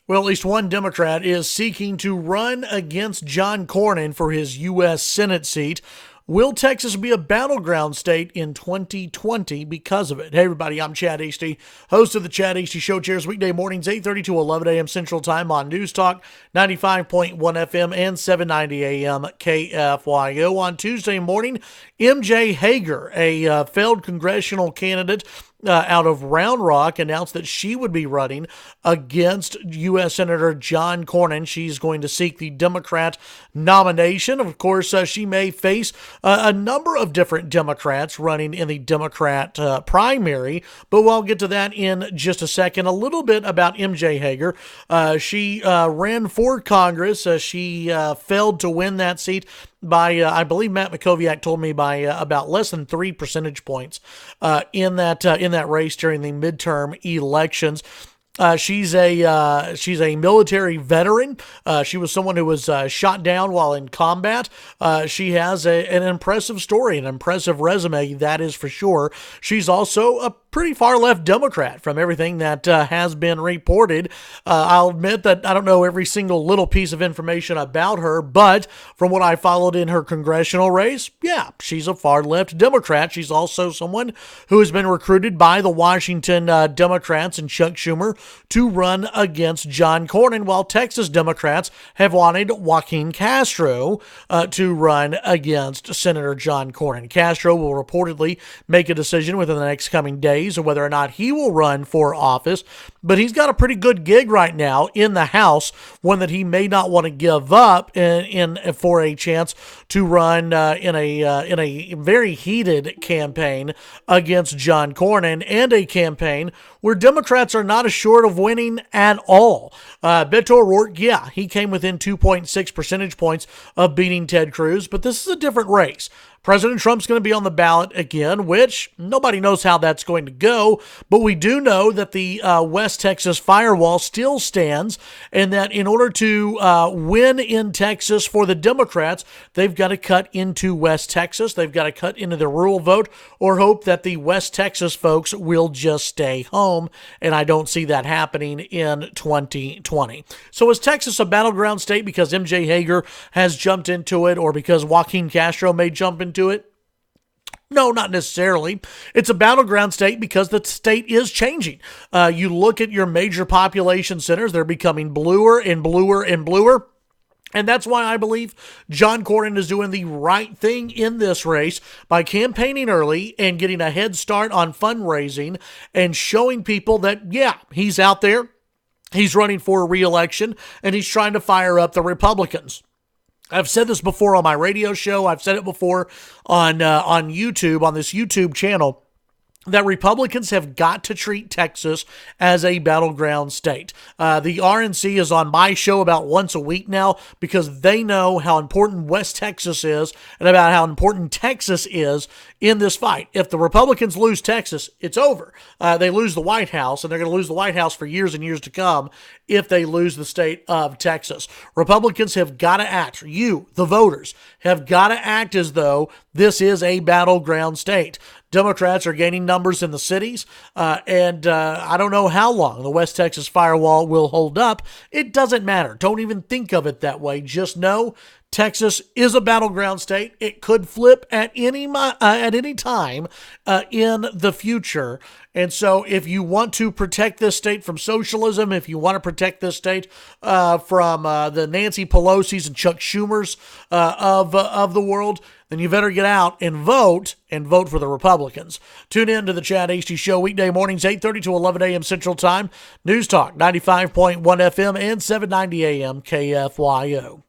Well, at least one Democrat is seeking to run against John Cornyn for his U.S. Senate seat. Will Texas be a battleground state in 2020 because of it? Hey, everybody, I'm Chad Hasty, host of the Chad Hasty Show. Chairs weekday mornings, 8:30 to 11 a.m. Central Time on News Talk, 95.1 FM and 790 a.m. KFYO. On Tuesday morning, MJ Hegar, a failed congressional candidate out of Round Rock, announced that she would be running against U.S. Senator John Cornyn. She's going to seek the Democrat nomination. Of course, she may face a number of different Democrats running in the Democrat primary, but we'll get to that in just a second. A little bit about MJ Hegar. She ran for Congress. She failed to win that seat by, I believe Matt McKoviak told me, by about less than 3 percentage points in that race during the midterm elections. She's a military veteran. She was someone who was shot down while in combat. She has an impressive story, an impressive resume, that is for sure. She's also a pretty far left Democrat from everything that has been reported. I'll admit that I don't know every single little piece of information about her, but from what I followed in her congressional race, yeah, she's a far left Democrat. She's also someone who has been recruited by the Washington Democrats and Chuck Schumer to run against John Cornyn, while Texas Democrats have wanted Joaquin Castro to run against Senator John Cornyn. Castro will reportedly make a decision within the next coming days of whether or not he will run for office, but he's got a pretty good gig right now in the House, one that he may not want to give up for a chance to run in a very heated campaign against John Cornyn, and a campaign where Democrats are not assured of winning at all. Beto O'Rourke, yeah, he came within 2.6 percentage points of beating Ted Cruz, but this is a different race. President Trump's going to be on the ballot again, which nobody knows how that's going to go, but we do know that the West Texas firewall still stands, and that in order to win in Texas for the Democrats, they've got to cut into West Texas. They've got to cut into the rural vote, or hope that the West Texas folks will just stay home, and I don't see that happening in 2020. So is Texas a battleground state because MJ Hegar has jumped into it, or because Joaquin Castro may jump into it? No, not necessarily. It's a battleground state because the state is changing. You look at your major population centers, they're becoming bluer and bluer and bluer. And that's why I believe John Cornyn is doing the right thing in this race by campaigning early and getting a head start on fundraising and showing people that, yeah, he's out there, he's running for a re-election, and he's trying to fire up the Republicans. I've said this before on my radio show. I've said it before on YouTube, on this YouTube channel, that Republicans have got to treat Texas as a battleground state. The RNC is on my show about once a week now because they know how important West Texas is and about how important Texas is in this fight. If the Republicans lose Texas, it's over. They lose the White House, and they're going to lose the White House for years and years to come if they lose the state of Texas. Republicans have got to act. You, the voters, have got to act as though this is a battleground state. Democrats are gaining numbers in the cities, and I don't know how long the West Texas firewall will hold up. It doesn't matter. Don't even think of it that way. Just know Texas is a battleground state. It could flip at any time in the future. And so if you want to protect this state from socialism, if you want to protect this state from the Nancy Pelosi's and Chuck Schumer's of the world, then you better get out and vote for the Republicans. Tune in to the Chad Hasty Show weekday mornings, 8:30 to 11 a.m. Central Time. News Talk, 95.1 FM and 790 a.m. KFYO.